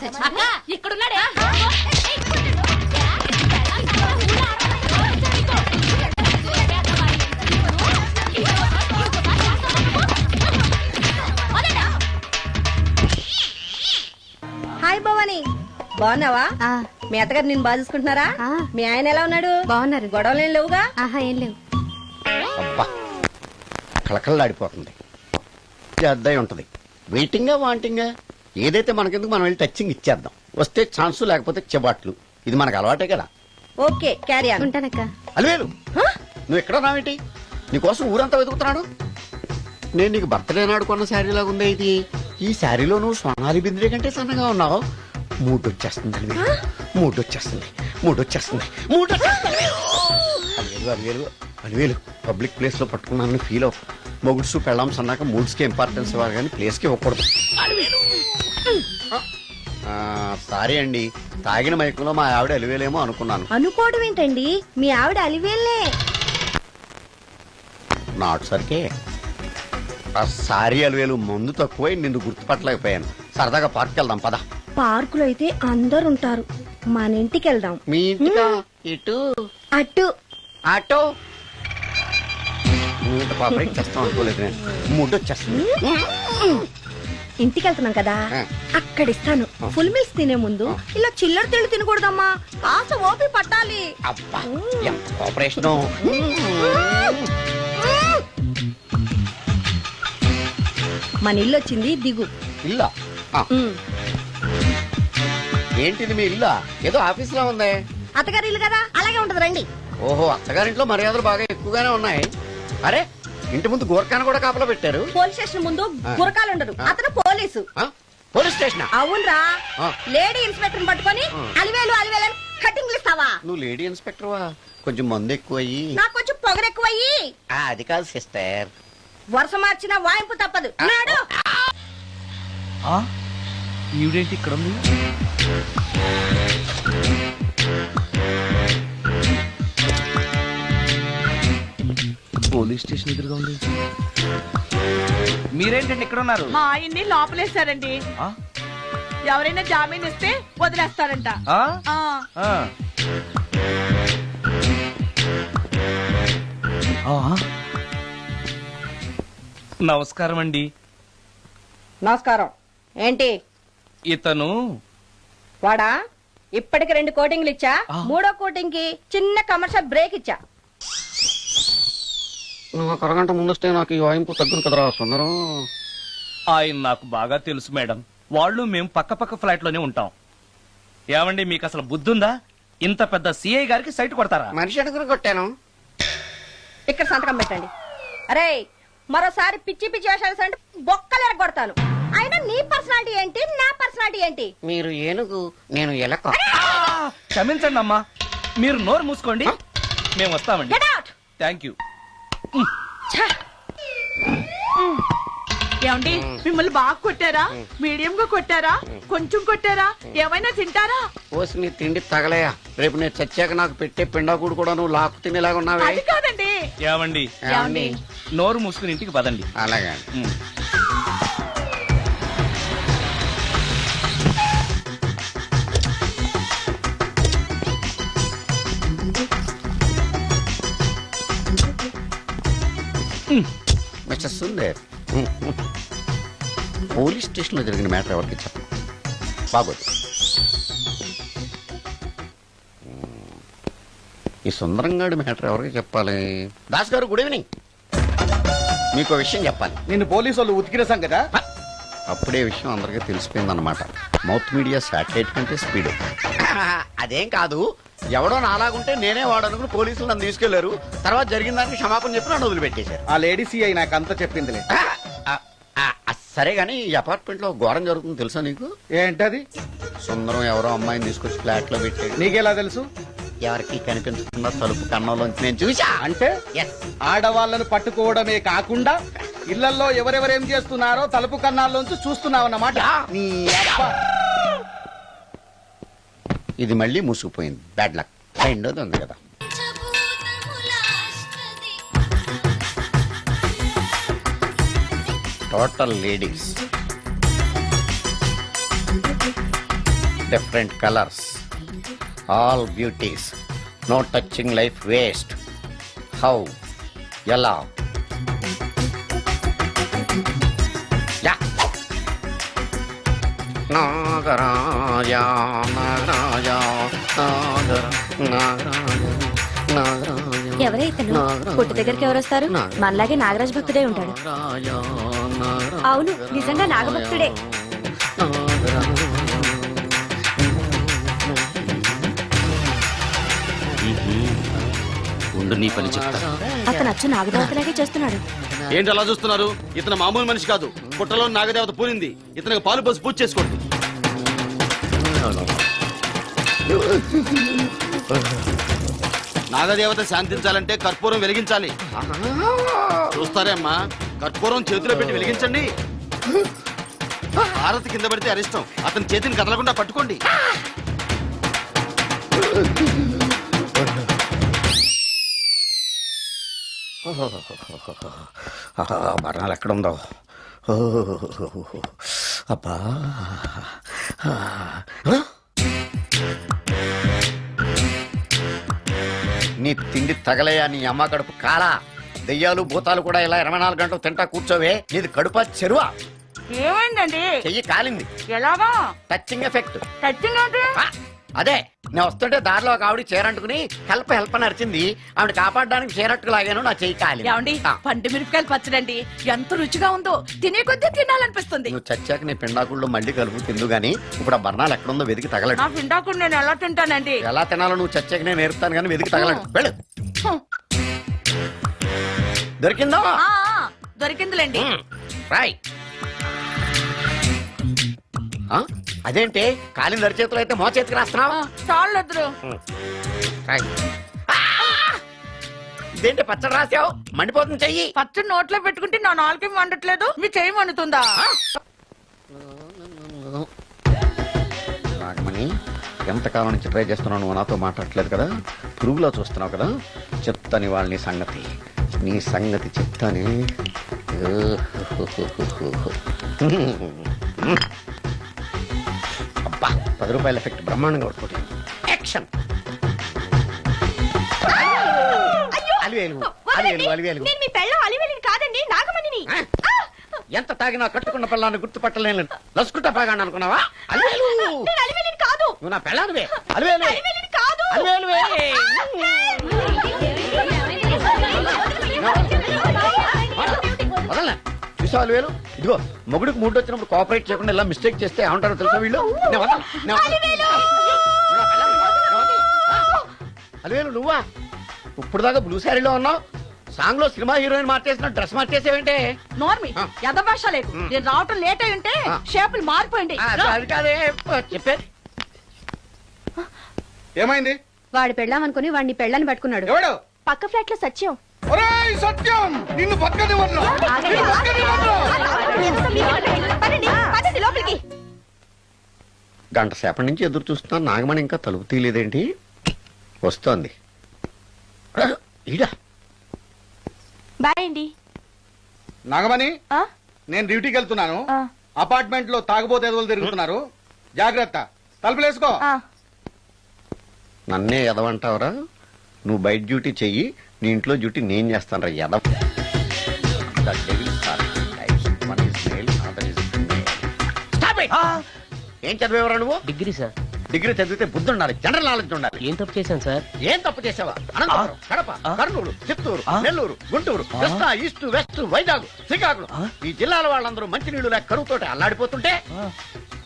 అక్క ఇక్కడున్నాడే. హాయ్ భవాని, బాగున్నావా? మీ అత్తగారు నిన్ను బాగా చూసుకుంటున్నారా? మీ ఆయన ఎలా ఉన్నాడు? బాగున్నారు. గొడవలు ఏం లేవుగా? ఆహా, ఏం లేవు. అబ్బా కళకళలాడిపోతుంది. అద్దయి ఉంటది. వెయిటింగా వాంటింగా ఏదైతే మనకెందుకు మనం వెళ్ళి టచ్చింగ్ ఇచ్చేద్దాం. వస్తే ఛాన్సు, లేకపోతే చెబాట్లు. ఇది మనకు అలవాటే కదా. Okay, carry on. ఉంటానక్క. అలివేలు, నువ్వు ఎక్కడ రావేంటి? నీకోసం ఊరంతా వెతుకుతున్నాడు. నేను నీకు బర్త్డే నాడు కొన్న శారీ లాగా ఉంది ఇది. ఈ శారీలో నువ్వు సోనాలి బింద్రే కంటే సన్నగా ఉన్నావు. మూడొచ్చేస్తుంది అలివేలు, మూడొచ్చేస్తుంది, మూడొచ్చేస్తుంది, మూడొచ్చేస్తుంది. అలివేలు అలివేలు అలివేలు పబ్లిక్ ప్లేస్ లో పట్టుకున్నాను ఫీల్ అవ్వ. మొగుడ్సు పెళ్ళాంస్ అన్నాక మూడ్స్ కి ఇంపార్టెన్స్ ఇవ్వాలి కానీ ప్లేస్ కి ఇవ్వకూడదు. సారీ అండి, తాగిన మైకంలో మా ఆవిడ అలివేలేమో అనుకున్నాను. అనుకోవడం ఏంటండి, మీ ఆవిడ అలివేలే. నాట్ సరికే. సారీ అలివేలు, మందు తక్కువై నిన్ను గుర్తుపట్టలేకపోయాను. సరదాగా పార్క్ వెళ్దాం పద. పార్కులో అయితే అందరు ఉంటారు, మన ఇంటికి వెళ్దాం. మీ ఇంటికా? ఇటు అటు ఆటో పాపరేట్ చేస్తాం అనుకోలేదు నేను. మూడు వచ్చేస్తుంది. ఇంటికి వెళ్తున్నాం కదా, అక్కడ ఇస్తాను. ఫుల్ మీల్స్ తినే ముందు ఇలా చిల్లర తెళ్ళు తినకూడదమ్మా, కాస్త ఓపి పట్టాలి. అబ్బా ఎంత కోఆపరేషన్. మన ఇల్లు వచ్చింది, దిగు. ఇల్లా? ఏంటిది మీ ఇల్లా? ఏదో ఆఫీస్ లో ఉంది. అత్తగారి ఇల్లు కదా, అలాగే ఉంటది, రండి. ఓహో, అత్తగారింట్లో మర్యాదలు బాగా ఎక్కువగానే ఉన్నాయి. అరే, ఇంటి ముందు గోర్ఖాను కూడా కాపలా పెట్టారు. పోలీస్ స్టేషన్ ముందు గురకాలు ఉండరు, అతను పోలీసు. Police station? అవునరా. లేడీ ఇన్స్పెక్టర్ పట్టుకొని అలివేలు అలివేలు కటింగ్లు ఇస్తావా? నువ్వు లేడీ ఇన్స్పెక్టర్ వా? కొంచెం మందు ఎక్కువయ్యి. నాకు కొంచెం పొగరెక్కువయ్యి. అది కాదు సిస్టర్, వరుస మార్చిన వాయింపు తప్పదు. నాడు ఈవిడేంటి ఇక్కడ ఉంది? పోలీస్ స్టేషన్ ఎదురుగా ఉంది. మీరేంటండి ఇక్కడ ఉన్నారు? మా ఆయన్ని లోపలేస్తారండి. ఎవరైనా జామీన్ ఇస్తే వదిలేస్తారంట. నమస్కారం అండి. నమస్కారం. ఏంటి ఇతను? వాడా, ఇప్పటికి 2 కోటింగ్లు ఇచ్చా, 3వ కోటింగ్ కి చిన్న కమర్షియల్ బ్రేక్ ఇచ్చా. నువ్వు ఒక అరగంట ముందొస్తే నాకు ఈ వాయింపు తగ్గును కదరా సుందరం. ఆయన నాకు బాగా తెలుసు మేడం. వాళ్ళు మేము పక్క పక్క ఫ్లాట్ లోనే ఉంటాం. ఏమండి, మీకు అసలు బుద్ధుందా? ఇంత పెద్ద సిఐ గారికి సైట్ కొడతారా? మనిషి అడుగురు కొట్టాను. ఇక్కడ సంతకం పెట్టండి. అరే, మరోసారి పిచ్చి పిచ్చి వేషాలు అంటే బొక్కలు ఎరగొడతాను. అయినా నీ పర్సనాలిటీ ఏంటి, నా పర్సనాలిటీ ఏంటి? మీరు ఏనుగు, నేను ఎలక. క్షమించండి అమ్మా, మీరు నోరు మూసుకోండి, మేము వస్తామండి. Thank you. ఏమండి, మిమ్మల్ని బాగా కొట్టారా, మీడియం గా కొట్టారా, కొంచెం కొట్టారా, ఏమైనా తింటారా? పోసి నీ తిండి తగలయా. రేపు నేను చచ్చాక నాకు పెట్టే పిండాకుడు కూడా నువ్వు లాక్కు తినేలాగా ఉన్నావే. అది కాదండి. ఏమండి, నోరు మూసుకుని ఇంటికి పదండి. అలాగే. మిస్టర్ సుందర్, పోలీస్ స్టేషన్ లో జరిగిన మ్యాటర్ ఎవరికి చెప్పండి. బాగోదు. ఈ సుందరంగాడి మ్యాటర్ ఎవరికి చెప్పాలి? దాస్ గారు, గుడ్ ఈవినింగ్. మీకు విషయం చెప్పాలి. నిన్ను పోలీసు వాళ్ళు ఉతికిన కదా? అప్పుడే విషయం అందరికీ తెలిసిపోయిందన్నమాట. మౌత్ మీడియా శాటిలైట్ కంటే స్పీడ్. అదేం కాదు, ఎవడో నాలాగుంటే నేనే వాడనుకుని పోలీసులు నన్ను తీసుకెళ్లారు. తర్వాత జరిగిన దానికి క్షమాపణ చెప్పి నన్ను వదిలిపెట్టేశారు. ఆ లేడీ సిఐ నాకు అంతా చెప్పిందిలే. సరే గానీ ఈ అపార్ట్మెంట్ లో ఘోరం జరుగుతుంది తెలుసా నీకు? ఏంటది? సుందరం ఎవరో అమ్మాయిని తీసుకొచ్చి ఫ్లాట్ లో పెట్టాడు. నీకెలా తెలుసు? ఎవరికి కనిపించకుండా తలుపు కన్నంలోంచి నేను చూసా. అంటే ఆడవాళ్ళను పట్టుకోవడమే కాకుండా ఇళ్లలో ఎవరెవరేం చేస్తున్నారో తలుపు కన్నాల్లోంచి చూస్తున్నావన్నమాట. ఇది మళ్ళీ మూసుకుపోయింది. Bad luck. రెండోది ఉంది కదా. Total ladies. different colors, all beauties, no touching life waste. How? Yellow. Yeah. Nagaraja, Nagaraja, Nagaraja, Nagaraja. ఎవరే ఇతను పుట్టు దగ్గరికి ఎవరు వస్తారు మనలాగే నాగరాజ్ భక్తుడే ఉంటాడు అవును నిజంగా నాగభక్తుడే ఉండు నీ పని చెప్తా. అతను అచ్చు నాగదేవతలాగే చేస్తున్నాడు ఏంటి అలా చూస్తున్నారు? ఇతను మామూలు మనిషి కాదు. పుట్టలో నాగదేవత పూరింది. ఇతనికి పాలు పోసి పూజ చేసుకోండి. నాగదేవత శాంతించాలంటే కర్పూరం వెలిగించాలి. చూస్తారే అమ్మా, కర్పూరం చేతిలో పెట్టి వెలిగించండి. హారతి కింద పడితే అరిష్టం. అతని చేతిని కదలకుండా పట్టుకోండి. మరణాలు ఎక్కడుందో అబ్బా. నీ తిండి తగలయా నీ అమ్మ కడుపు కాలా. దెయ్యాలు భూతాలు కూడా ఇలా 24 గంటలు తింటా కూర్చోవే. నీది కడుపా చెరువా? ఏమైందండి? చెయ్యి కాలింది. ఎలాగా? Touching effect. టచ్చింగ్ అంటే? అదే నేను వస్తుంటే దారిలో ఒక ఆవిడ చీరంటుకుని హెల్ప్ అని అరిచింది. ఆవిడ కాపాడడానికి చీరట్టుకు లాగాను, నా చెయ్యి కాలి. ఏమండి, పండు మిరపకాయలు పచ్చడండి ఎంత రుచిగా ఉందో, తినే కొద్దీ తినాలనిపిస్తుంది. నువ్వు చచ్చాక నీ పిండాకుళ్ళు మళ్ళీ కలుపు తిందు గానీ ఇప్పుడు ఆ బర్ణాలు ఎక్కడుందో వెతికి తగలడు. నా పిండాకుడు నేను ఎలా తింటానండి? ఎలా తినాలో నువ్వు చచ్చాక నేను నేర్పుతాను కానీ వెతికి తగలడు. వెళ్ళు. దొరికిందా? దొరికిందిలేండి. రాయ్. అదేంటి కాలిన దరిచేతులు అయితే మో చేతికి రాస్తున్నావు? చాలు ఎదురు. ఇదేంటి పచ్చడి రాసావు? మండిపోతుంది చెయ్యి. పచ్చడి నోట్లో పెట్టుకుంటే నా నాలుగేం వండట్లేదు, మీ చెయ్యి వండుతుందా? నాగమణి, ఎంతకాలం నుంచి ట్రై చేస్తున్నావు, నువ్వు నాతో మాట్లాడట్లేదు కదా, పురుగులో చూస్తున్నావు కదా, చెప్తాను ఇవాళ నీ సంగతి. నీ సంగతి చెప్తానే. అబ్బా, 10 రూపాయల ఎఫెక్ట్ బ్రహ్మాండంగా కొట్టుకుంటుంది. యాక్షన్. అలివేలు. నేను మీ పెళ్ళం అలివేలిని కాదండి, నాగమణిని. ఎంత తాగినా కట్టుకున్న పిల్లాన్ని గుర్తుపట్టలేను. లసుకుంటా బాగాను అనుకున్నావా? అలివేలు. నేను అలివేలిని కాదు. నువ్వు నా పిల్లానివే. అలివేలు. అలివేలిని కాదు. అలివేలువే. వదలనా? చూసావు అలివేలు? ఇదిగో మొగుడికి మూడు వచ్చినప్పుడు కోఆపరేట్ చేయకుండా ఇలా మిస్టేక్ చేస్తే ఏమంటారో తెలుసా వీళ్ళు? అలివేలు నువ్వా? ఇప్పుడు దాకా బ్లూ శారీలో ఉన్నావు, సాంగ్ లో సినిమా హీరోయిన్ మార్చేసిన డ్రెస్ మార్చేసేవంటే? నోర్మి యథభాష లేదు. నేను రావటం లేట్ అయి ఉంటే షేపులు మారిపోయింది. అది కాదే చెప్పేది. ఏమైంది? వాడి పెళ్ళామనుకుని వాడిని పెళ్ళని పట్టుకున్నాడు. ఎవడు? పక్క ఫ్లాట్ లో సత్యం. ఒరేయ్ సత్యం, నిన్ను బతకనివ్వను. లోపలికి. గంట సేపటి నుంచి ఎదురు చూస్తున్నా, నాగమణి ఇంకా తలుపు తీయలేదేంటి? వస్తోంది. ఈడా బాయ్ అండి. నాగమణి, నేను డ్యూటీకి వెళ్తున్నాను. అపార్ట్మెంట్ లో తాగుబోతు ఎదవలు తిరుగుతున్నారు, జాగ్రత్త. తలుపులేసుకో. నన్నే ఎదవంటావరా? నువ్వు బయట డ్యూటీ చెయ్యి, నీ ఇంట్లో డ్యూటీ నేను చేస్తాను రా ఎదవ. ఏం చదివేవరా నువ్వు? Degree sir. డిగ్రీ చదివితే బుద్ధి ఉండాలి, జనరల్ నాలెడ్జ్ ఉండాలి. ఏం తప్పు చేశాను సార్? ఏం తప్పు చేసావా? అనంతపురం, కడప, కర్నూలు, చిత్తూరు, నెల్లూరు, గుంటూరు, కృష్ణా, ఈస్ట్, వెస్ట్, వైజాగ్, శ్రీకాకుళం, ఈ జిల్లాల వాళ్ళందరూ మంచినీళ్లు లేక కరువుతోటి అల్లాడిపోతుంటే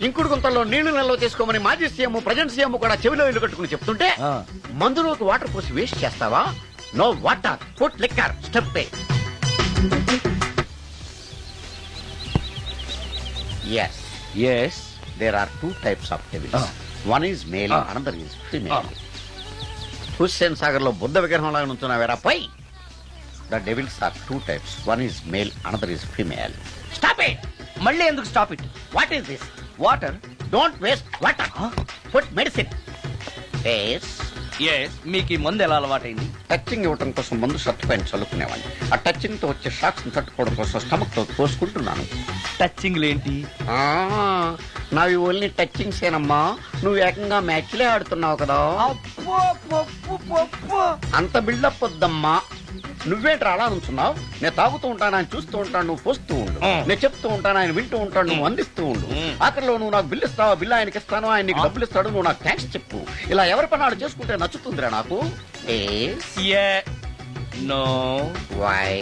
ఇంకుడు గుంతల్లో నీళ్లు నిల్వ చేసుకోమని మాజీ సీఎం, ప్రజెంట్ సీఎం కూడా చెవిలో ఇల్లు కట్టుకుని చెప్తుంటే మందులోకి వాటర్ పోసి వేస్ట్ చేస్తావా? No water, put liquor, step. Yes. Yes. There are 2 types of devils. One is male, another is female. Hussain Sagar లో బుద్ధ విగ్రహం లాగా నుంచున్నావేరా పై. The devils are 2 types. One is male, another is female. Stop it! మళ్ళీ ఎందుకు stop it? What is this? Water. Don't waste water. Put medicine. Face, మీకు ఈ మందు ఎలా అలవాటైంది? టచింగ్ ఇవ్వడం కోసం ముందు షర్ట్ పైన చల్లుకునేవాడిని. ఆ టచింగ్ తో వచ్చే షాక్స్ తట్టుకోవడం కోసం స్టమక్ తో పోసుకుంటున్నాను. టచింగ్ లేంటి? ఆ, నావి ఓన్లీ టచింగ్స్ ఏనమ్మా. నువ్వు ఏకంగా మ్యాచ్లే ఆడుతున్నావు కదా. అంత బిల్డప్ వద్దమ్మా. నువ్వేంట్రా అలా నుంచున్నావు? నేను తాగుతూ ఉంటాను, ఆయన చూస్తూ ఉంటాను, నువ్వు పోస్తూ ఉండు. నేను చెప్తూ ఉంటాను, ఆయన వింటూ ఉంటాడు, నువ్వు అందిస్తూ ఉండు. ఆఖరిలో నువ్వు నాకు బిల్లు ఇస్తావా, బిల్లు ఆయనకి ఇస్తాను, ఆయన నీకు డబ్బులు ఇస్తాడు, నువ్వు నాకు థ్యాంక్స్ చెప్పు. ఇలా ఎవరి పని ఆడు చేసుకుంటే నచ్చుతుందిరా నాకు. నో. వై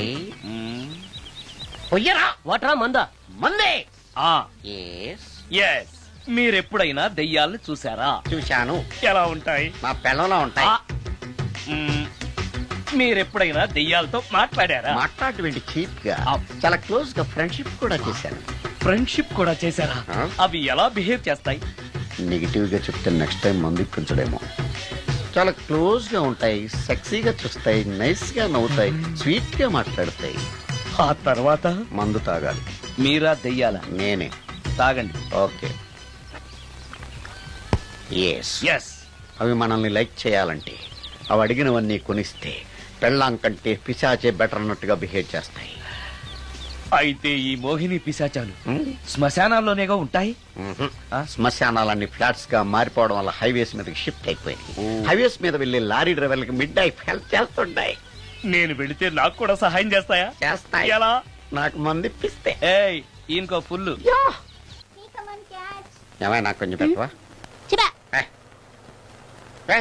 పొయ్యరా? వాటరా మందా? మందే. ఎస్. మీరెప్పుడైనా దెయ్యాలను చూసారా? చూశాను. ఎలా ఉంటాయి? నా పిల్లలా ఉంటాయి. మీరెప్పుడైనా దెయ్యాలతో మాట్లాడారా? మాట్లాడేటువంటి చీప్ గా చాలా క్లోజ్ గా ఫ్రెండ్షిప్ కూడా చేశాను. ఫ్రెండ్షిప్ కూడా చేశారా? అవి ఎలా బిహేవ్ చేస్తాయి? నెగిటివ్ గా చెప్తే నెక్స్ట్ టైం మందు ఇప్పించడేమో. చాలా క్లోజ్ గా ఉంటాయి, సెక్సీగా చూస్తాయి, నైస్ గా నవ్వుతాయి, స్వీట్ గా మాట్లాడతాయి. ఆ తర్వాత మందు తాగాలి. మీరా దెయ్యాల? నేనే. తాగండి. ఓకే. ఎస్. ఎస్. అవి మనల్ని లైక్ చేయాలంటే అవి అడిగినవన్నీ కొనిస్తే పెళ్ళాం కంటే పిశాచే బెటర్ అన్నట్టుగా బిహేవ్ చేస్తాయి. అయితే ఈ మోహిని పిశాచాలు శ్మశానాల్లోనేగా ఉంటాయి? శ్మశానాలన్నీ ఫ్లాట్స్ గా మారిపోవడం వల్ల హైవేస్ మీదకి షిఫ్ట్ అయిపోయింది. హైవేస్ మీద వెళ్లి లారీ డ్రైవర్లకి మిడ్ నైట్ హెల్ప్ చేస్తుంటాయి. నేను వెళితే నాకు కూడా సహాయం చేస్తాయా? చేస్తాయి. ఎలా? నాకు మంది ఇప్పిస్తే. ఏయ్, ఈయనకో ఫుల్. ఏమై నాకు కొంచెం పెట్టవా?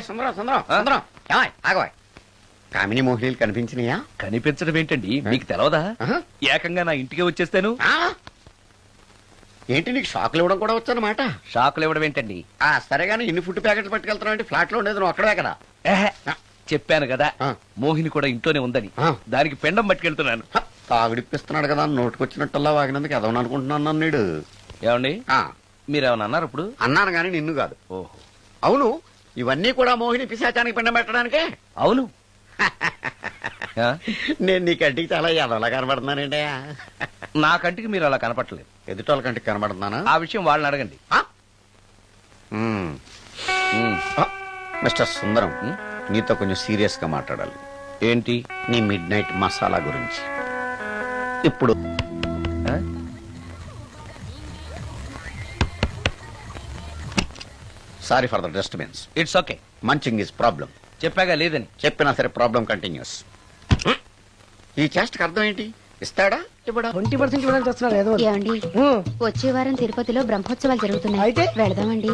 సుందరం సుందరం సుందరం, ఏమై ఆగవా? కామిని మోహినీలు కనిపించినాయా? కనిపించడం ఏంటండి, మీకు తెలవదా? ఏకంగా నా ఇంటికి వచ్చేస్తాను. ఏంటి నీకు షాకులు ఇవ్వడం కూడా వచ్చానమాట? షాకులు ఇవ్వడం ఏంటండి? సరేగాని ఇన్ని ఫుడ్ ప్యాకెట్లు పట్టుకెళ్తున్నావు అంటే ఫ్లాట్ లో ఉండేది నువ్వు అక్కడే కదా. చెప్పాను కదా మోహిని కూడా ఇంట్లోనే ఉందని. దానికి పెండం పట్టుకెళ్తున్నాను. తాగుడిప్పిస్తున్నాడు కదా, నోటుకొచ్చినట్టల్లా వాగినందుకు ఎదవని అనుకుంటున్నాను నీడు. ఏమండి, మీరేమన్నా అన్నారు ఇప్పుడు? అన్నాను గాని నిన్ను కాదు. ఓహో, అవును. ఇవన్నీ కూడా మోహిని పిశాచానికి పిండం పెట్టడానికే. అవును. నేను నీ కంటికి చాలా ఎదవలా కనబడుతున్నానండి. నా కంటికి మీరు అలా కనపడలేదు. ఎదుటోళ్ళ కంటికి కనబడుతున్నానా? ఆ విషయం వాళ్ళని అడగండి. మిస్టర్ సుందరం, నీతో కొంచెం సీరియస్ గా మాట్లాడాలి. ఏంటి? నీ మిడ్ నైట్ మసాలా గురించి. ఇప్పుడు sorry for the disturbance. It's okay. Munching is problem. చెప్పాగా లేదని. చెప్పినా సరే ప్రాబ్లం కంటిన్యూస్. ఈ చేష్టకి అర్థం ఏంటి? ఇస్తాడా ఇవ్వడా? 20% ఇవ్వడానికి వస్తున్నారు ఏదో. ఏమండి, వచ్చే వారం తిరుపతిలో బ్రహ్మోత్సవాలు జరుగుతున్నాయి. అయితే వెళదామండి.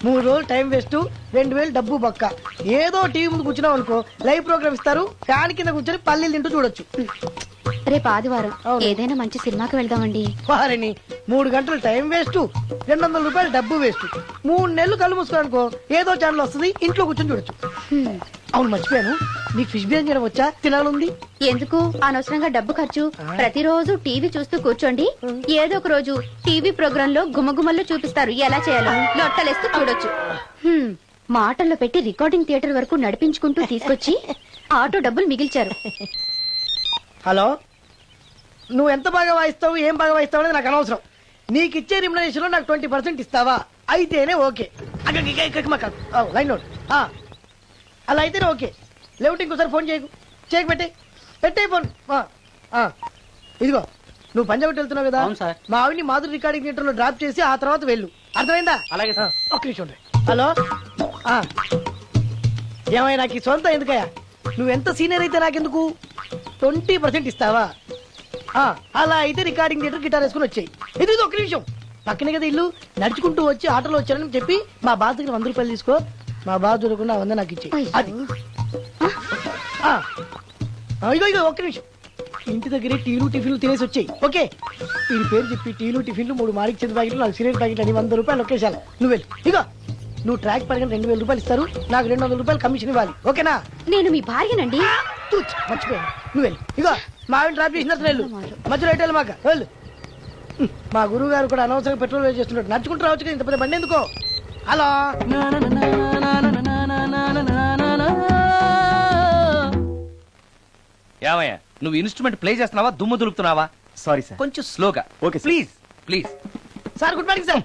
3 రోజులు టైం వేస్ట్, 2000 డబ్బు బొక్క. ఏదో టీవీ ముందు కూర్చున్నాం అనుకో, లైవ్ ప్రోగ్రామ్ ఇస్తారు, ఫ్యాన్ కింద కూర్చొని పల్లీలు తింటూ చూడొచ్చు. రేపు ఆదివారం ఏదైనా మంచి సినిమాకి వెళ్దామండి. వారిని 3 గంటలు టైం వేస్ట్, 200 రూపాయలు డబ్బు వేస్ట్. 3 నెలలు కళ్ళు మూసుకోనుకో, ఏదో ఛానల్ వస్తుంది, ఇంట్లో కూర్చొని చూడొచ్చు. అవును, మర్చిపోయాను, నీకు ఫిష్ బిర్యానీ చేయడం వచ్చా? తినాలుంది. ఎందుకు అనవసరంగా డబ్బు ఖర్చు? ప్రతిరోజు టీవీ చూస్తూ కూర్చోండి, ఏదో ఒక రోజు టీవీ ప్రోగ్రామ్ లో గుమ్మగుమ్మల్లో చూపిస్తారు ఎలా చేయాలో. లొట్టలేస్తూ చూడొచ్చు. మాటల్లో పెట్టి రికార్డింగ్ థియేటర్ వరకు నడిపించుకుంటూ తీసుకొచ్చి ఆటో డబ్బులు మిగిల్చారు. హలో, నువ్వు ఎంత బాగా వాయిస్తావు, ఏం బాగా వాయిస్తావు అనేది నాకు అనవసరం. నీకు ఇచ్చే రిమ్యునరేషన్ లో నాకు 20% ఇస్తావా? అయితేనే ఓకే. Line note. అలా అయితేనే ఓకే. లేవుటి ఇంకోసారి ఫోన్ చేయకు పెట్టే ఫోన్. ఇదిగో, నువ్వు పంజాబ్ వెళ్తున్నావు కదా, మా ఆవిడ్ని మాధురి రికార్డింగ్ థియేటర్ లో డ్రాప్ చేసి ఆ తర్వాత వెళ్ళు. అర్థమైందా? అలాగే. ఒక్క నిమిషం ఉండే. హలో, ఏమైనా నాకు ఈ సొంత ఎందుకయ్యా? నువ్వెంత సీనియర్ అయితే నాకెందుకు? 20% ఇస్తావా? అలా అయితే రికార్డింగ్ థియేటర్ గిటార్ వేసుకుని వచ్చాయి. ఇది ఒక్క నిమిషం, పక్కనే కదా ఇల్లు, నడుచుకుంటూ వచ్చి ఆటోలో వచ్చానని చెప్పి మా బాధ దగ్గర 100 రూపాయలు తీసుకో. మా బాధ దొరకకుండా 100 నాకు ఇచ్చి. అది ఇగో ఒక్క నిమిషం, ఇంటి దగ్గరే టీలు టిఫిన్లు తినేసి వచ్చాయి. ఓకే, వీడి పేరు చెప్పి టీలు టిఫిన్లు 3 మారికి చెంది ప్యాకెట్లు, 4 సిగరెట్ ప్యాకెట్లు అని 100 రూపాయలు ఒకేసారి. నువ్వు వెళ్ళు. ఇగో, నువ్వు ట్రాక్ పడగానే 2000 రూపాయలు ఇస్తారు, నాకు 200 రూపాయలు కమిషన్ ఇవ్వాలి. ఓకేనా? నేను మీ భార్యనండి. మర్చిపోయాను, నువ్వు వెళ్ళు. ఇగో, మా ఆవిడ డ్రాప్ చేసిన వెళ్ళు, మధ్యలో ఎటు మాక వెళ్ళు. మా గురువు గారు కూడా అనవసరంగా పెట్రోల్ వేస్ట్ చేస్తున్నాడు. నడుచుకుంటూ రావచ్చు కదా, ఇంత పెద్ద బండి ఎందుకో. హలో, ఏమయ్యా, నువ్వు ఇన్స్ట్రుమెంట్ ప్లే చేస్తున్నావా, దుమ్ము దులుపుతున్నావా? Sorry sir. కొంచెం స్లోగా. Okay please please. Sir good morning sir.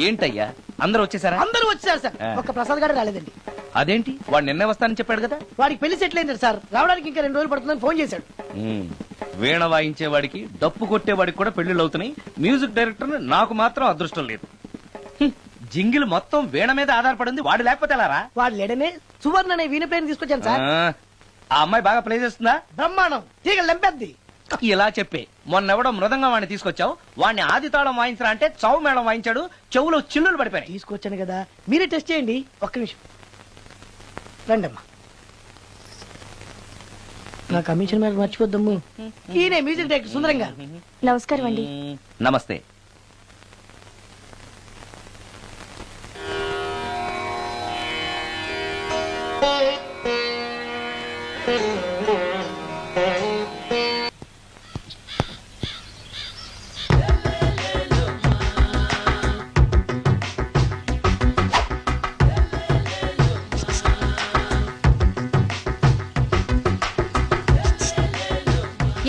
ఏంటయ్యా, అందరూ వచ్చేసారా? అందరూ వచ్చారు సార్, ఒక్క ప్రసాద్ గారు రాలేదండి. అదేంటి వాడు నిన్నే వస్తానని చెప్పాడు కదా. వాడికి పెళ్లి సెటిల్ అయింది సార్, రావడానికి ఇంకా 2 రోజులు పడుతుందని ఫోన్ చేశాడు. వీణ వాయించేవాడికి డప్పు కొట్టేవాడికి కూడా పెళ్లిళ్ళు అవుతున్నాయి. మ్యూజిక్ డైరెక్టర్ నాకు మాత్రం అదృష్టం లేదు. జింగిల్ మొత్తం వీణ మీద ఆధారపడింది, వాడు లేకపోతే ఎలారా? వాడు లేడనే సువర్ణ అనే వీణ ప్లేని తీసుకొచ్చాను సార్. ఆ అమ్మాయి బాగా ప్లే చేస్తుందా? బ్రహ్మాండం, తీగ లెంపెద్ది. ఇలా చెప్పే మొన్నెవడో మృదంగం వాడిని తీసుకొచ్చావు, వాడిని ఆది తాళం వాయించరా అంటే చౌ మేళం వాయించాడు, చెవులో చిల్లులు పడిపోయాయి. తీసుకొచ్చాను కదా, మీరే టెస్ట్ చేయండి. ఒక్క నిమిషం రండమ్మా. నా కమిషన్ మీద మర్చిపోద్దమ్ము. ఈయనే మ్యూజిక్ డైరెక్టర్ సుందరం గారు. నమస్కారం అండి. నమస్తే.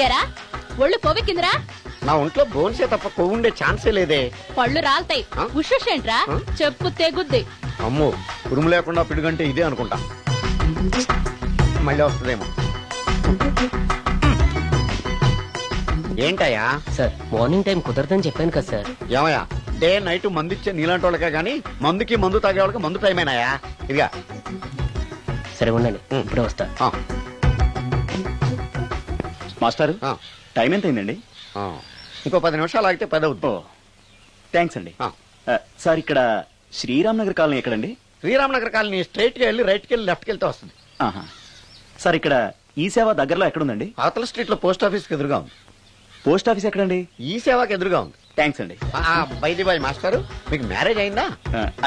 ఎరా ఒళ్ళు కొవ్వెక్కిందిరా? నా ఒంట్లో బోన్సే తప్ప కొవ్వు ఉండే ఛాన్సే లేదే. పళ్ళు రాల్తాయి. ఆ? ఉషేంట్రా? చెప్పు తెగుద్ది. అమ్మో, ఉరుము లేకుండా పిడుగంటే ఇదే అనుకుంటా. మళ్ళీ వస్తుందేమో. ఏంటయ్యా? సార్ మార్నింగ్ టైం కుదరదని చెప్పాను కదా సార్. ఏమయ్యా, డే నైట్ మందు ఇచ్చే నీలాంటి వాళ్ళకే గానీ మందుకి మందు తాగే వాళ్ళకి మందు టైమేనాయా? ఇదిగా సరే ఉండండి, ఇప్పుడే వస్తా. మాస్టర్ ఆ. టైం ఎంత అయిందండి? ఇంకో 10 నిమిషాలు ఆగితే 10 అవుతుంది. థ్యాంక్స్ అండి. సార్ ఇక్కడ శ్రీరామ్ నగర్ కాలనీ ఎక్కడండి? శ్రీరామ్ నగర్ కాలనీ స్ట్రైట్ గా వెళ్ళి రైట్ కి వెళ్ళి లెఫ్ట్ కి వెళ్తే వస్తుంది. ఆహా. సార్ ఇక్కడ ఈ సేవ దగ్గరలో ఎక్కడుందండి? అవతల స్ట్రీట్ లో పోస్ట్ ఆఫీస్ కి ఎదురుగా ఉంది. పోస్ట్ ఆఫీస్ ఎక్కడండి? ఈ సేవకి ఎదురుగా ఉంది. థ్యాంక్స్ అండి. బైది బాయ్ మాస్టారు, మీకు మ్యారేజ్ అయిందా?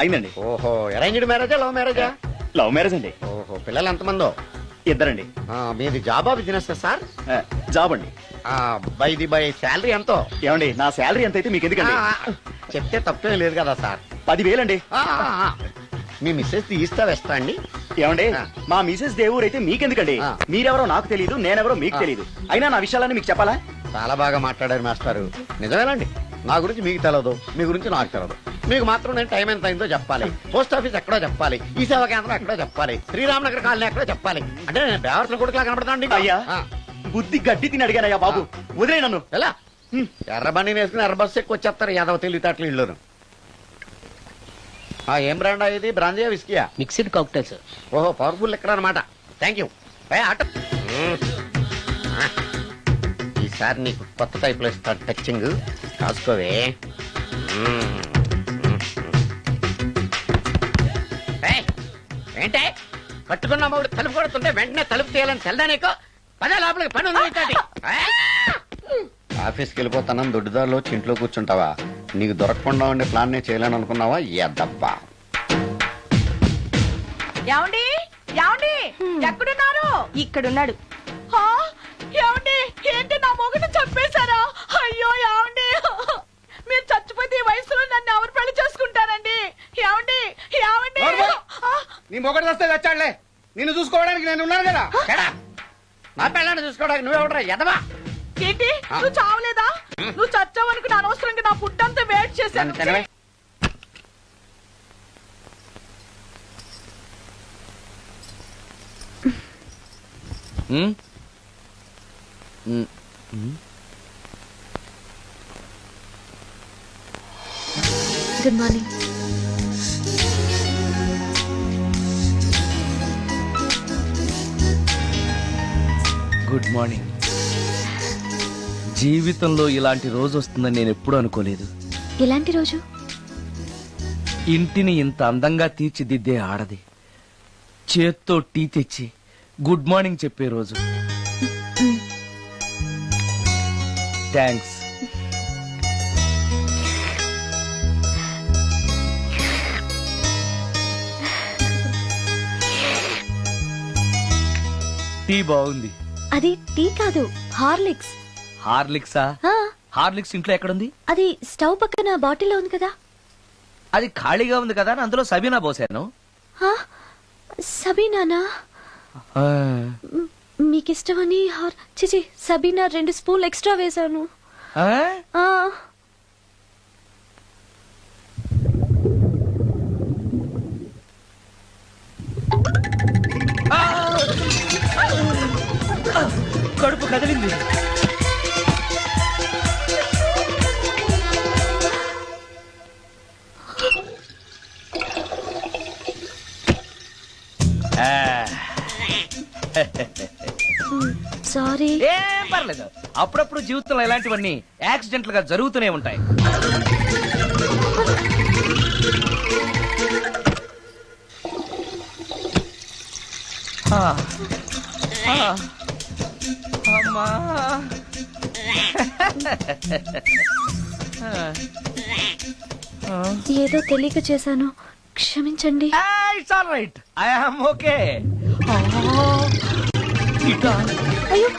అయిందండి. ఓహో, అరేంజ్డ్ మ్యారేజా లవ్ మ్యారేజా? లవ్ మ్యారేజ్ అండి. ఓహో, పిల్లలు ఎంతమందో? ఇద్దరండి. మీది జాబా బిజినెస్ సార్? జాబ్ అండి. బైది బాయ్ శాలరీ ఎంతో? ఏమండి, నా శాలరీ ఎంత అయితే మీకు ఎందుకండి? చెప్తే తప్పేం లేదు కదా సార్. 10,000 అండి. మీ మిస్సెస్ తీస్తా వేస్తా అండి. ఏమండి, మా మిసెస్ దేవూర్ అయితే మీకెందుకండి? మీరెవరో నాకు తెలియదు, నేనెవరో మీకు తెలియదు. అయినా నా విషయాలని మీకు చెప్పాలా? చాలా బాగా మాట్లాడారు మాస్టారు. నిజమేనండి, నా గురించి మీకు తెలియదు, మీ గురించి నాకు తెలియదు. మీకు మాత్రం నేను టైం ఎంత అయిందో చెప్పాలి, పోస్ట్ ఆఫీస్ ఎక్కడో చెప్పాలి, ఈ సేవా కేంద్రం ఎక్కడో చెప్పాలి, శ్రీరామ్ నగర్ కాలనీ ఎక్కడో చెప్పాలి. అంటే నేను బేవర్సల కొడుకులా కనపడతాను. అయ్యా, బుద్ధి గడ్డి తిని అడిగానయ్యా బాబు, వదిలే నన్ను. ఎలా ఎర్ర బండి వేసుకుని ఎర్ర బస్సు ఎక్కువ వచ్చేస్తారు యాదవ తెలివితేటలు ఇల్లును. ఏం బ్రాండా ఇది? బ్రాంజియా విస్కియా? Mixed cocktail sir. ఓహో, పవర్ఫుల్ ఎక్కడ అనమాట. Thank you. ఈసారి నీకు కొత్త టైప్ లో ఇస్తాను టచ్చింగ్, కాసుకోవే. ఏంటే కట్టుకున్న మూడు తలుపు కొడుతుంటే వెంటనే తలుపు తీయాలని తెల్దా నీకు? పదే లోపలికి పని ఉంది. ఆఫీస్కి వెళ్ళిపోతానని దొడ్డుదారిలో ఇంట్లో కూర్చుంటావా? నీకు దొరకకుండా ఉండే ప్లాన్ నేను చేయలేను అనుకున్నావా? ఎద్దబ్బా. ఏమండి ఏమండి ఎక్కడున్నారు? ఇక్కడున్నాడు. ఏమండి, ఏంటి నా మొగుడు చంపేశారా? అయ్యో ఏమండి, మీరు చచ్చిపోతే ఈ వయసులో నన్ను ఎవరు పెళ్లి చేసుకుంటారండి? ఏమండి ఏమండి? నీ మొగడు వస్తే వచ్చాడులే, నిన్ను చూసుకోవడానికి నేను ఉన్నాను కదా. నా పిల్లని చూసుకోవడానికి నువ్వెవడరా ఎదవా? ఏంటి, నువ్వు చావలేదా? నువ్వు చచ్చావనుకుని అనవసరంగా నా ఫుడ్ అంతా వేట్ చేశాను. Good morning. Good morning. జీవితంలో ఇలాంటి రోజు వస్తుందని నేను ఎప్పుడూ అనుకోలేదు. ఎలాంటి రోజు? ఇంటిని ఇంత అందంగా తీర్చిదిద్దే ఆడది చేత్తో టీ తెచ్చి గుడ్ మార్నింగ్ చెప్పే రోజు. థ్యాంక్స్. టీ బాగుంది. అది టీ కాదు, హార్లిక్స్. హార్లిక్సా? హార్లిక్స్ ఇంట్లో ఎక్కడుంది? అది స్టవ్ పక్కన బాటిల్లో ఉంది కదా. అది ఖాళీగా ఉంది కదా, అందులో సబీనా పోసాను. సబీనానా? మీకిష్టమని చిచి సబీనా 2 స్పూన్లు ఎక్స్ట్రా వేశాను. కడుపు కదిలింది. సారీ. ఏం పర్లేదు, అప్పుడప్పుడు జీవితంలో ఇలాంటివన్నీ యాక్సిడెంట్లు గా జరుగుతూనే ఉంటాయి. అమ్మా ఏదో తెలియక చేశాను, క్షమించండి. It's all right, I am okay. అయ్యో,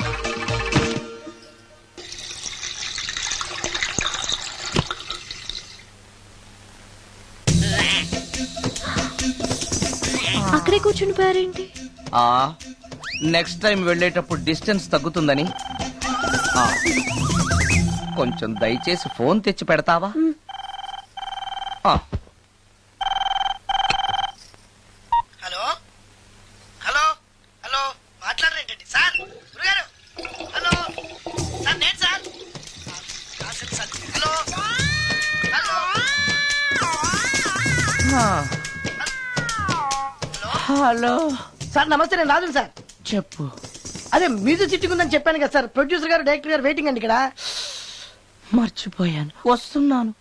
అక్కడే కూర్చుని పోయారేంటి? నెక్స్ట్ టైం వెళ్ళేటప్పుడు డిస్టెన్స్ తగ్గుతుందని. కొంచెం దయచేసి ఫోన్ తెచ్చి పెడతావా? హలో హలో హలో, మాట్లాడరేంటండి సార్? గురుగారు, హలో సార్, నేను sir. Hello hello hello sir, నమస్తే. నేను రాజు సార్. చెప్పు. అదే మ్యూజిక్ సిట్టింగ్ ఉందని చెప్పాను కదా సార్. ప్రొడ్యూసర్ గారు, డైరెక్టర్ గారు వెయిటింగ్ అండి ఇక్కడ. మర్చిపోయాను, వస్తున్నాను.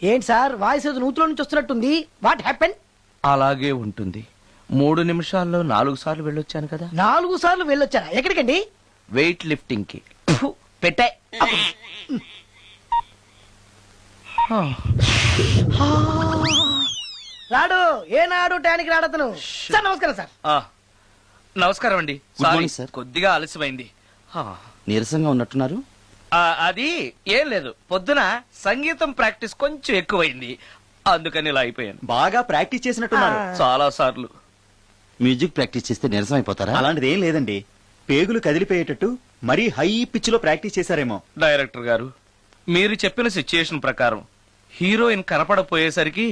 ఏంటి సార్, వాయిస్ ఏదో నూతులో నుంచి వస్తున్నట్టుంది. What happen? అలాగే ఉంటుంది. 3 నిమిషాల్లో 4 సార్లు వెళ్ళొచ్చాను కదా. 4 సార్లు వెళ్ళొచ్చారా? ఎక్కడికండి? వెయిట్ లిఫ్టింగ్ కి. పెట్టే. రాడు ఏనాడు టానికి రాడతను. సార్ నమస్కారం సార్. నమస్కారం అండి. Good morning, sorry, sir. కొద్దిగా ఆలస్యమైంది. నీరసంగా ఉన్నట్టున్నారు. అది ఏం లేదు, పొద్దున సంగీతం ప్రాక్టీస్ కొంచెం ఎక్కువైంది, అందుకని ఇలా అయిపోయాను. బాగా ప్రాక్టీస్ చేసినట్టున్నారు. చాలా సార్లు. మ్యూజిక్ ప్రాక్టీస్ చేస్తే నీరసం అయిపోతారా? అలాంటిది ఏం లేదండి, పేగులు కదిలిపోయేటట్టు మరీ హై పిచ్ లో ప్రాక్టీస్ చేశారేమో. డైరెక్టర్ గారు, మీరు చెప్పిన సిచ్యుయేషన్ ప్రకారం హీరోయిన్ కనపడపోయేసరికి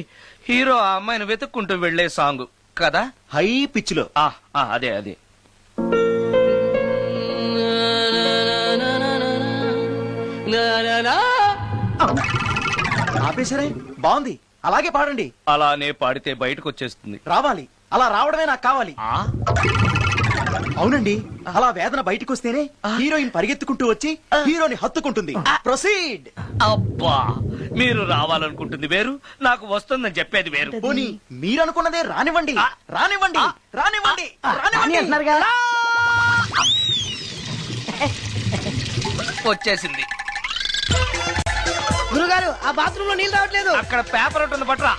హీరో ఆ అమ్మాయిని వెతుక్కుంటూ వెళ్లే సాంగ్ కదా. హై పిచ్ లో. అదే అదే. ఆపేశారే, బాగుంది, అలాగే పాడండి. అలానే పాడితే బయటకు వచ్చేస్తుంది. రావాలి, అలా రావడమే నాకు కావాలి. అవునండి, అలా వేదన బయటకు వస్తేనే హీరోయిన్ పరిగెత్తుకుంటూ వచ్చి హీరోని హత్తుకుంటుంది. ప్రొసీడ్. అబ్బా, మీరు రావాలనుకుంటుంది వేరు, నాకు వస్తుందని చెప్పేది వేరు. పోనీ మీరనుకున్నదే రానివ్వండి, రానివ్వండి, రానివ్వండి, రాని రానివ్వండి. అంటున్నారుగా. వచ్చేసింది. గురుగారు, ఆ బాత్రూమ్ లో నీళ్ళు రావట్లేదు. అక్కడ పేపర్ ఉంటుంది, పట్రా.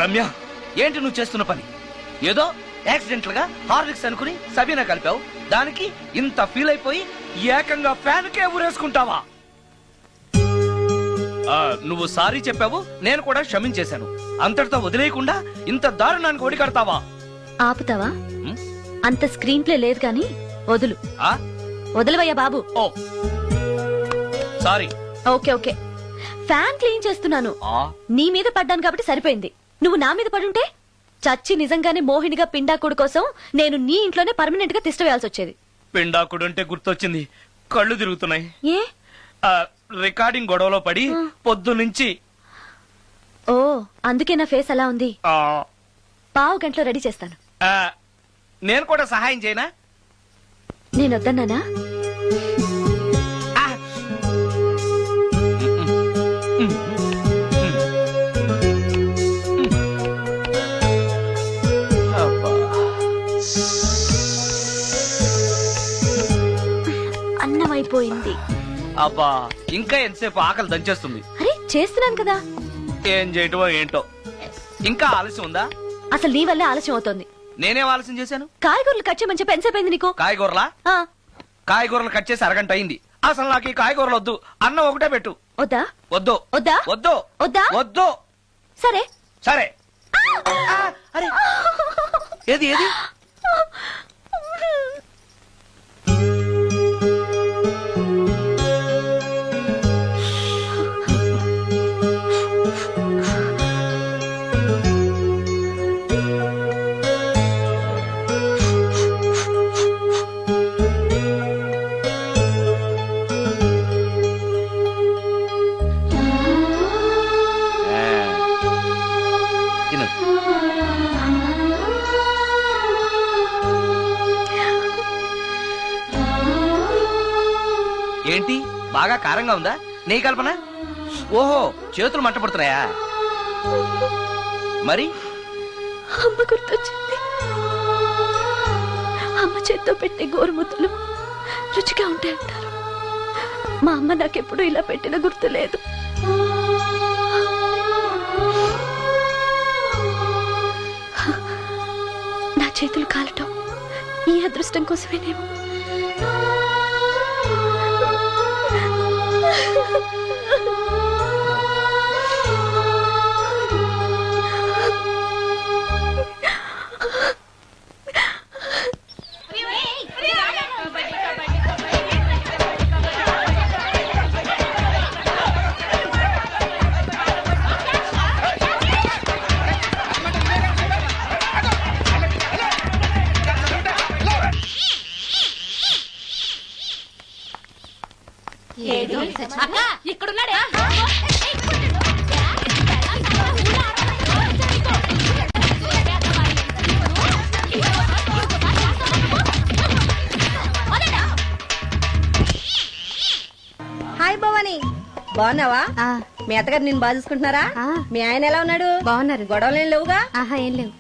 రమ్య, ఏంటి నువ్వు చేస్తున్న పని? ఏదో యాక్సిడెంటల్ గా హార్లిక్స్ అనుకుని సబీనా కలిపావు, దానికి ఇంత ఫీల్ అయిపోయి ఏకంగా ఫ్యాన్ కే ఊరేసుకుంటావా? నువ్వు సారీ చెప్పావు, నేను కూడా క్షమించేశాను. అంతటితో వదిలేయకుండా ఇంత దారుణానికి ఒడి కడతావా? ఆపుతావా? అంత స్క్రీన్ ప్లే లేదు కానీ వదులు. వదలవయ్యా బాబు. ఓ sorry. Okay okay, fan clean చేస్తున్నాను. నీ మీద పడ్డాను కాబట్టి సరిపోయింది. నువ్వు నా మీద పడుంటే చచ్చి నిజంగానే మోహినిగా పిండాకుడు కోసం నేను నీ ఇంట్లోనే పర్మనెంట్ గా తిష్టవేయాల్సి వచ్చేది. పిండాకుడు అంటే గుర్తొచ్చింది, కళ్ళు తిరుగుతున్నాయి. ఏ? రికార్డింగ్ గొడవలో పడి పొద్దు నుంచి. ఓ, అందుకే నా ఫేస్ అలా ఉంది. పావు గంటలో రెడీ చేస్తాను. నేను కూడా సహాయం చేయనా? నేను వద్దన్నానా? అన్నం అయిపోయింది. అబ్బా, ఇంకా ఎంతసేపు ఆకలి దంచేస్తుంది. అరే చేస్తున్నాను కదా. ఏం చేయటమో ఏంటో, ఇంకా ఆలస్యం ఉందా? అసలు నీ వల్లే ఆలస్యం అవుతోంది. నేనేం ఆలస్యం చేశాను? కాయగూరలు కట్ చేయమని చెప్పి ఎంతసేపు అయింది నీకు? కాయగూరలా? కాయగూరలు కట్ చేసి అరగంట అయింది. అసలు నాకు ఈ కాయగూరలు వద్దు. అన్నం ఒకటే పెట్టు. వద్దా? వద్దు వద్దా? వద్దు వద్దా? వద్దు. సరే సరే. అరే ఏది ఏది? తిను. ఏంటి బాగా కారంగా ఉందా? నెయ్యి కల్పన? ఓహో, చేతులు మంట పడుతున్నాయా? మరి అమ్మ గుర్తొచ్చింది. అమ్మ చేత్తో పెట్టే గోరుముద్దలు రుచిగా ఉంటాయంటారు. మా అమ్మ నాకెప్పుడు ఇలా పెట్టిన గుర్తు లేదు. నా చేతులు కాలటం ఈ అదృష్టం కోసమేనేమో. ఇక్కడున్నాడే. హాయ్ భవాని, బాగున్నావా? మీ అత్తగారు నిన్ను బాగా చూసుకుంటున్నారా? మీ ఆయన ఎలా ఉన్నాడు? బాగున్నారు. గొడవలు ఏం లేవుగా? ఆహా, ఏం లేవు.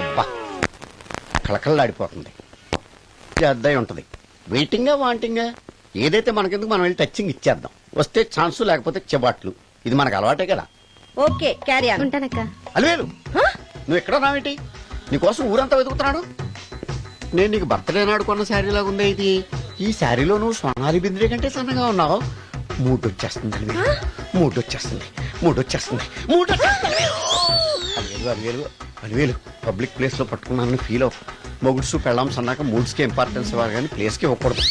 అబ్బా కళకళలాడిపోతుంది. అద్దయి ఉంటది. వెయిటింగా వాంటింగా ఏదైతే మనకెందుకు మనం వెళ్ళి టచ్చింగ్ ఇచ్చేద్దాం. వస్తే ఛాన్సు, లేకపోతే చెబాట్లు. ఇది మనకు అలవాటే కదా. Okay, carry on. ఉంటానక్క. అలివేలు, నువ్వు ఎక్కడ రావేంటి? నీకోసం ఊరంతా వెతుకుతున్నాడు. నేను నీకు బర్త్డే నాడు కొన్న శారీ లాగా ఉంది ఇది. ఈ శారీలో నువ్వు సోనాలి బింద్రే కంటే సన్నగా ఉన్నావు. మూడు వచ్చేస్తుంది అలివేలు, మూడు వచ్చేస్తుంది, మూడు వచ్చేస్తుంది, మూడు అలివేలు అలివేలు అలివేలు. పబ్లిక్ ప్లేస్ లో పట్టుకున్నాను ఫీల్ అవు. మొగుడ్సు పెళ్ళాం సన్నాక మూడ్స్ కి ఇంపార్టెన్స్ ఇవ్వాలి కానీ ప్లేస్ కి ఇవ్వకూడదు.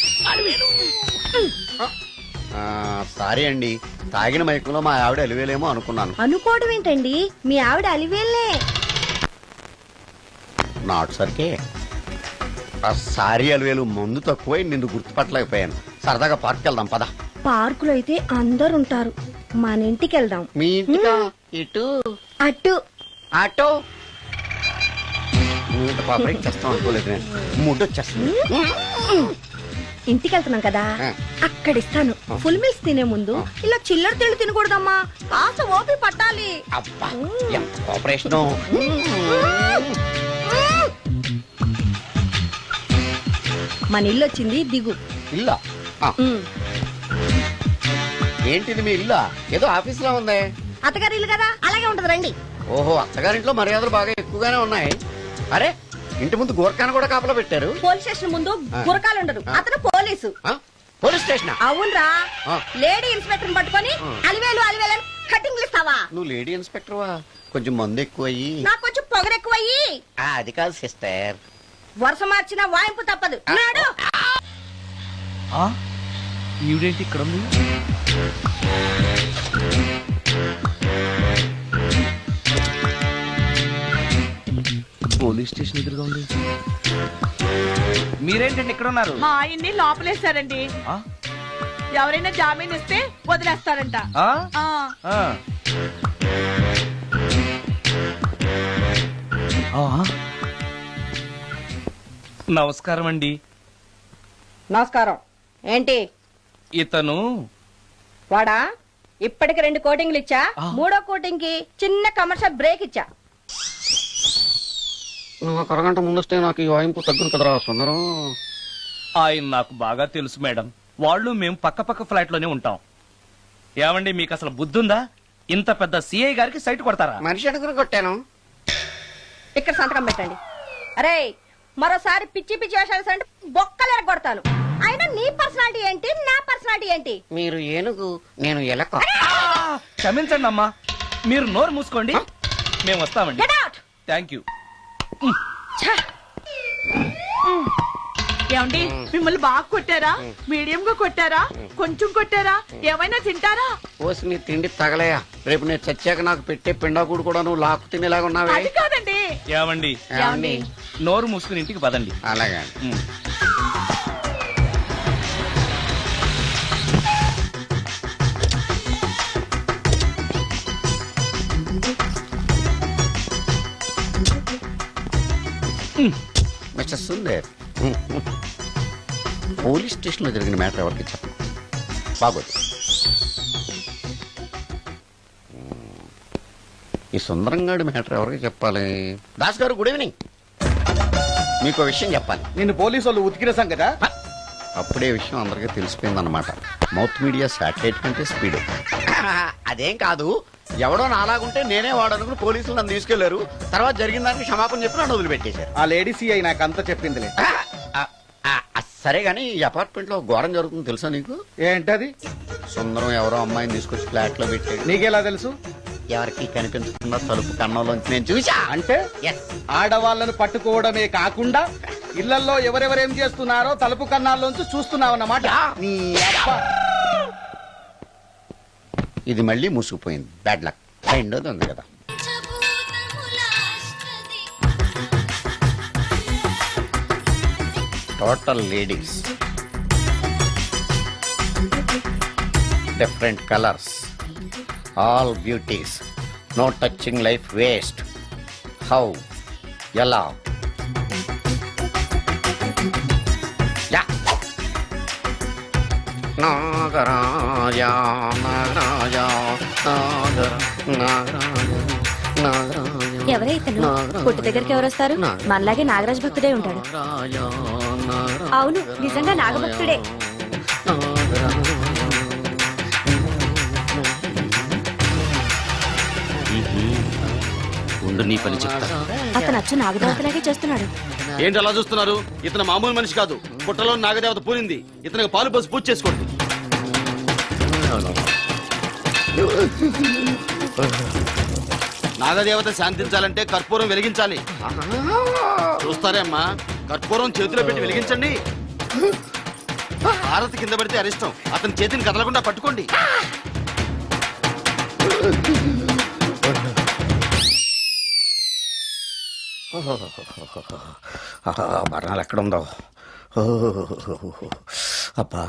సారీ అండి, తాగిన మైకంలో మా ఆవిడ అలివేలేమో అనుకున్నాను. అనుకోవడం ఏంటండి, మీ ఆవిడ అలివేలే. నాటు సరికే ఆ సారీ అలివేలు మందు తక్కువై నిన్ను గుర్తుపట్టలేకపోయాను. సరదాగా పార్క్ వెళ్దాం పద. పార్కులో అయితే అందరు ఉంటారు, మన ఇంటికి వెళ్దాం. మీ ఇంటికా? ఇటు అటు ఆటో పాపకి చేస్తాం అనుకోలేదు నేను. ముడ్డు వచ్చేస్తుంది. ఇంటికి వెళ్తున్నాం కదా, అక్కడ ఇస్తాను. ఫుల్ మీల్స్ తినే ముందు ఇలా చిల్లర తిళ్ళు తినకూడదమ్మా, కాస్త ఓపి పట్టాలి. అబ్బా ఎంత కోఆపరేషన్. మన ఇల్లు వచ్చింది, దిగు. ఇల్లా? ఏంటిది మీ ఇల్లా? ఏదో ఆఫీస్ లో ఉంది. అత్తగారి ఇల్లు కదా, అలాగే ఉంటది, రండి. ఓహో, అత్తగారింట్లో మర్యాదలు బాగా ఎక్కువగానే ఉన్నాయి. అరే, ఇంటి ముందు గోర్ఖాను కూడా కాపలా పెట్టారు. పోలీస్ స్టేషన్ ముందు గురకాలు ఉండరు, అతను పోలీసు. Police station? అవునరా, లేడీ ఇన్స్పెక్టర్ పట్టుకొని అలివేలు అలివేలు కటింగ్లు ఇస్తావా? నువ్వు లేడీ ఇన్స్పెక్టర్ వా? కొంచెం మందు ఎక్కువయ్యి. నాకు కొంచెం పొగరెక్కువయ్యి. అది కాదు సిస్టర్, వరుస మార్చిన వాయింపు తప్పదు. నాడు ఈవిడేంటి ఇక్కడ ఉంది? పోలీస్ స్టేషన్ ఎదురుగా ఉంది. మీరేంటండి ఇక్కడ ఉన్నారు? మా ఆయన్ని లోపలేశారండి. ఎవరైనా జామీన్ ఇస్తే వదిలేస్తారంట. నమస్కారం అండి. నమస్కారం. ఏంటి ఇతను? వాడా, ఇప్పటికి 2 కోటింగ్లు ఇచ్చా, 3వ కోటింగ్ కి చిన్న కమర్షియల్ బ్రేక్ ఇచ్చా. నువ్వు ఒక అరగంట ముందొస్తే నాకు ఈ వాయింపు తగ్గును కదరా సుందరం. ఆయన నాకు బాగా తెలుసు మేడం. వాళ్ళు మేము పక్క ఫ్లాట్ లోనే ఉంటాం. ఏమండి, మీకు అసలు బుద్ధుందా? ఇంత పెద్ద సిఐ గారికి సైట్ కొడతారా? మనిషి అడుగును కొట్టాను. ఇక్కడ సంతకం పెట్టండి. అరే మరోసారి పిచ్చి పిచ్చి వేషాలు అంటే బొక్కలు ఎరగొడతాను. అయినా నీ పర్సనాలిటీ ఏంటి, నా పర్సనాలిటీ ఏంటి? మీరు ఏనుగు, నేను ఎలక. క్షమించండి అమ్మా, మీరు నోరు మూసుకోండి, మేము వస్తామండి. Get out! Thank you. ఏమండి మిమ్మల్ని బాగా కొట్టారా, మీడియం గా కొట్టారా, కొంచెం కొట్టారా, ఏమైనా తింటారా? పోసి నీ తిండి తగలయా, రేపు నేను చచ్చాక నాకు పెట్టే పిండాకుడు కూడా నువ్వు లాక్కు తినేలాగా ఉన్నావే. అది కాదండి. ఏమండి ఏమండి? నోరు మూసుకుని ఇంటికి పదండి. అలాగే. మిస్టర్ సుందర్, పోలీస్ స్టేషన్ లో జరిగిన మ్యాటర్ ఎవరికి చెప్పను, బాగోదు. ఈ సుందరంగాడి మ్యాటర్ ఎవరికి చెప్పాలి? దాస్ గారు, గుడ్ ఈవినింగ్. మీకు విషయం చెప్పాలి. నిన్ను పోలీసు వాళ్ళు ఉతికిరేసాం కదా. అప్పుడే విషయం అందరికీ తెలిసిపోయిందన్నమాట. మౌత్ మీడియా శాటిలైట్ కంటే స్పీడ్. అదేం కాదు, ఎవడో నాలాగుంటే నేనే వాడనుకుని పోలీసులు నన్ను తీసుకెళ్లారు. తర్వాత జరిగిన దానికి క్షమాపణ చెప్పి నన్ను వదిలిపెట్టేశారు. ఆ లేడీ సిఐ నాకు అంతా చెప్పిందిలే. సరే గానీ ఈ అపార్ట్మెంట్ లో ఘోరం జరుగుతుంది తెలుసా నీకు? ఏంటది? సుందరం ఎవరో అమ్మాయిని తీసుకొచ్చి ఫ్లాట్ లో పెట్టాడు. నీకెలా తెలుసు? ఎవరికి కనిపించకుండా తలుపు కన్నంలోంచి నేను చూసా. అంటే Yes. ఆడవాళ్ళను పట్టుకోవడమే కాకుండా ఇళ్లలో ఎవరెవరేం చేస్తున్నారో తలుపు కన్నాల్లోంచి చూస్తున్నావన్నమాట. నీ అబ్బ. ఇది మళ్ళీ మూసుకుపోయింది. Bad luck. రెండోది ఉంది కదా. Total ladies, different colours, all beauties, no touching life waste. How, ఎలా? యా. నాగరాజా నాగరాజా ఎవరే ఇతను? పుట్టు దగ్గరికి ఎవరు వస్తారు? మనలాగే నాగరాజ్ భక్తుడే ఉంటాడు. అవును, నిజంగా నాగభక్తుడే. ఉండు, నీ పని చెప్తా. అతను అచ్చు నాగదేవతలాగే చేస్తున్నాడు. ఏంటి అలా చూస్తున్నారు? ఇతను మామూలు మనిషి కాదు. పుట్టలో నాగదేవత పూనింది. ఇతనికి పాలు పోసి పూజ చేసుకోండి. నాగదేవత శాంతించాలంటే కర్పూరం వెలిగించాలి. చూస్తారే అమ్మా, కర్పూరం చేతిలో పెట్టి వెలిగించండి. హారతి కింద పడితే అరిష్టం. అతని చేతిని కదలకుండా పట్టుకోండి. బర్ణాలు ఎక్కడుందో. అబ్బా,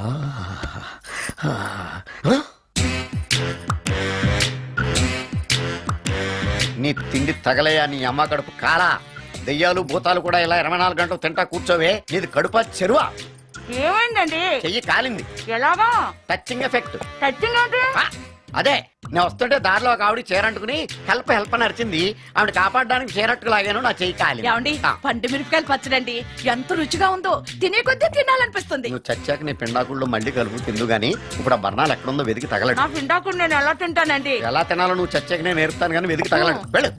నీ తిండి తగలయా, నీ అమ్మ కడుపు కాలా. దెయ్యాలు భూతాలు కూడా ఇలా 24 గంటలు తింటా కూర్చోవే. నీది కడుపా చెరువా? ఏమైందండి? చెయ్యి కాలింది. ఎలాగా? Touching effect. టచింగ్ అంటే? అదే, నేను వస్తుంటే దారిలో ఒక ఆవిడ చీరంటుకుని హెల్ప్ హెల్ప్ అని అరిచింది. ఆవిడ కాపాడడానికి చీరట్టు లాగాను, నా చెయ్యి కాలి. ఏమండి, పండు మిరపకాయలు పచ్చడండి ఎంత రుచిగా ఉందో, తినే కొద్దీ తినాలనిపిస్తుంది. నువ్వు చచ్చాక నీ పిండాకుళ్ళు మళ్ళీ కలుపు తిందు గానీ ఇప్పుడు ఆ బర్ణాలు ఎక్కడుందో వెతికి తగలడు. నా పిండాకుడు నేను ఎలా తింటానండి? ఎలా తినాలో నువ్వు చచ్చాక నేను నేర్పుతాను కానీ వెతికి తగలడు. వెళ్ళు.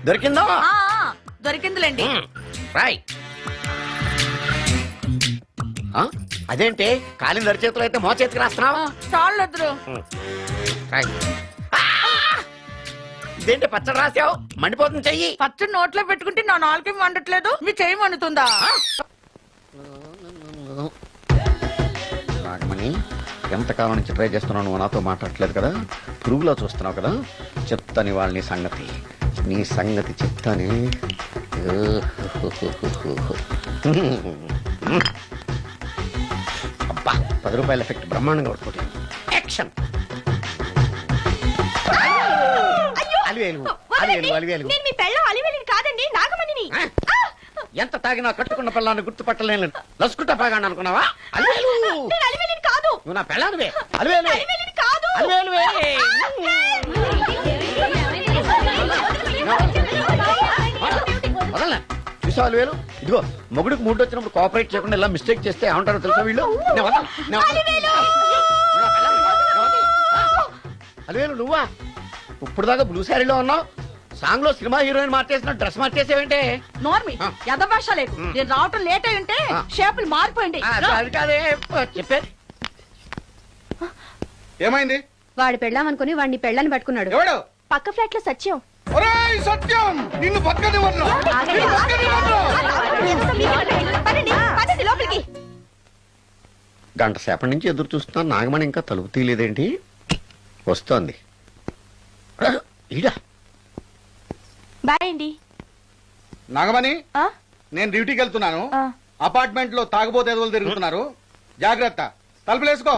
దొరికిందో? దొరికిందిలేండి. రాయ్. అదేంటి కాలిన దరిచేతులు అయితే మో చేతికి రాస్తున్నావు? చాలు. రాయ్. ఇదేంటి పచ్చడి రాసావు? మండిపోతుంది చెయ్యి. పచ్చడి నోట్లో పెట్టుకుంటే నా నాలుగేం వండట్లేదు, మీ చెయ్యి వండుతుందా? నాగమణి, ఎంతకాలం నుంచి ట్రై చేస్తున్నావు, నువ్వు నాతో మాట్లాడట్లేదు కదా, పురుగులో చూస్తున్నావు కదా. చెప్తాను వాళ్ళ నీ సంగతి చెప్తానే. అబ్బా, 10 రూపాయల ఎఫెక్ట్ బ్రహ్మాండంగా కొట్టుకోండి. యాక్షన్. ఎంత తాగినా కట్టుకున్న పిల్లాన్ని గుర్తుపట్టలేను. లసుకుంటా పాగాను అనుకున్నావా? అలివేలు నువ్వు నా పిల్లానివే. అలివేలు వదలనా? చూసావు అలివేలు? ఇదిగో, మొగుడికి మూడు వచ్చినప్పుడు కోఆపరేట్ చేయకుండా ఇలా మిస్టేక్ చేస్తే ఏమంటారో తెలుసా వీళ్ళు? అలివేలు నువ్వా? ఇప్పుడు దాకా బ్లూ శారీలో ఉన్నావు, సాంగ్ లో సినిమా హీరోయిన్ మార్చేసిన డ్రెస్ మార్చేసేవేంటే నోర్మి యథభాష లేకు నేను రావటం లేట్ అయి ఉంటే షేపులు మారిపోయింది అది కాదే చెప్పేది. ఏమైంది? వాడు పెళ్ళామనుకుని వాడిని పెళ్ళని పట్టుకున్నాడు. ఎవడు? పక్క ఫ్లాట్ లో సత్యం. ఒరేయ్ సత్యం, నిన్ను బతకనివ్వను. నిన్ను బతకనివ్వను. లోపలికి గంట సేపటి నుంచి ఎదురు చూస్తున్నా నాగమణి ఇంకా తలుపు తీయలేదేంటి? వస్తోంది. ఈడా బాయ్ అండి. నాగమణి, నేను డ్యూటీకి వెళ్తున్నాను. అపార్ట్మెంట్ లో తాగుబోతు ఎదవలు తిరుగుతున్నారు. జాగ్రత్త, తలుపులేసుకో.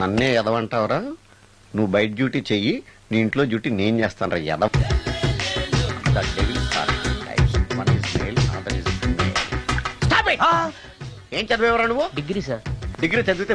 నన్నే ఎదవంటావరా? నువ్వు బయట డ్యూటీ చెయ్యి, నీ ఇంట్లో డ్యూటీ నేను చేస్తాను రా ఎదవ. ఏం చదివేవరా నువ్వు? Degree sir. డిగ్రీ చదివితే